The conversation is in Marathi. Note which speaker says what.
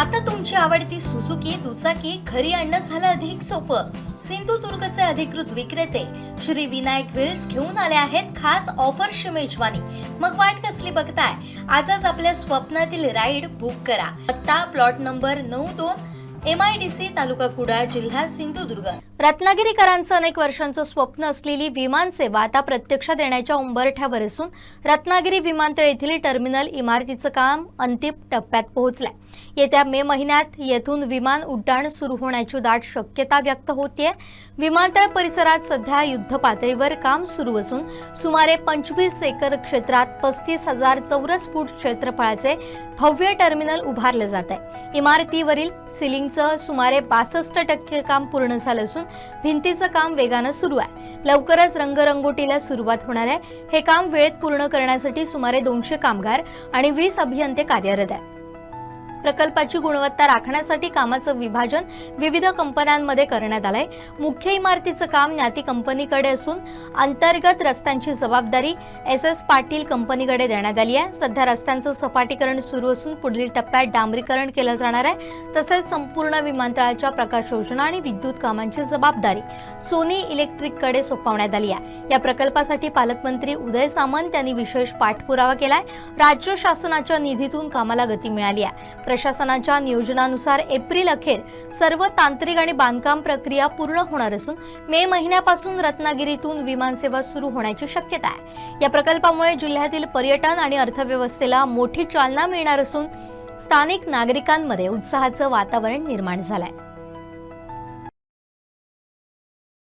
Speaker 1: आता तुमची आवडती सुझुकी दुचाकी घरी आणणं झालं अधिक सोपं. सिंधुदुर्गचे अधिकृत विक्रेते श्री विनायक व्हील्स घेऊन आले आहेत खास ऑफरची मेजवानी. मग वाट कसली बघताय? आजच आपल्या स्वप्नातील राईड बुक करा. पत्ता प्लॉट नंबर 92 MIDC तालुका कुडाळ जिल्हा सिंधुदुर्ग. रत्नागिरीकरांचं अनेक वर्षांचं स्वप्न असलेली विमान सेवा आता प्रत्यक्षात येण्याच्या उंबरठ्यावर असून रत्नागिरी विमानतळ येथील टर्मिनल इमारतीचं काम अंतिम टप्प्यात पोहोचलंय. येत्या मे महिन्यात येथून विमान उड्डाण सुरू होण्याची दाट शक्यता व्यक्त होतीये. विमानतळ परिसरात सध्या युद्ध पातळीवर काम सुरू असून सुमारे 25 एकर क्षेत्रात 35,000 चौरस फूट क्षेत्रफळाचे भव्य टर्मिनल उभारले जात आहे. इमारतीवरील सिलिंगचं सुमारे 62% काम पूर्ण झालं असून भिंतीचं काम वेगानं सुरू आहे. लवकरच रंगरंगोटीला सुरुवात होणार आहे. हे काम वेळेत पूर्ण करण्यासाठी सुमारे 200 कामगार आणि 20 अभियंते कार्यरत आहेत. प्रकल्पाची गुणवत्ता राखण्यासाठी कामाचं विभाजन विविध कंपन्यांमध्ये करण्यात आलंय. मुख्य इमारतीचं काम न्याती कंपनीकडे असून अंतर्गत रस्त्यांची जबाबदारी SS पाटील कंपनीकडे देण्यात आली आहे. सध्या रस्त्यांचं सपाटीकरण सुरू असून पुढील टप्प्यात डांबरीकरण केलं जाणार आहे. तसेच संपूर्ण विमानतळाच्या प्रकाश योजना आणि विद्युत कामांची जबाबदारी सोनी इलेक्ट्रिककडे सोपवण्यात आली आहे. या प्रकल्पासाठी पालकमंत्री उदय सामंत यांनी विशेष पाठपुरावा केलाय. राज्य शासनाच्या निधीतून कामाला गती मिळाली आहे. प्रशासनाच्या नियोजनानुसार एप्रिल अखेर सर्व तांत्रिक आणि बांधकाम प्रक्रिया पूर्ण होणार असून मे महिन्यापासून रत्नागिरीतून विमानसेवा सुरू होण्याची शक्यता आहे. या प्रकल्पामुळे जिल्ह्यातील पर्यटन आणि अर्थव्यवस्थेला मोठी चालना मिळणार असून स्थानिक नागरिकांमध्ये उत्साहाचं वातावरण निर्माण झालंय.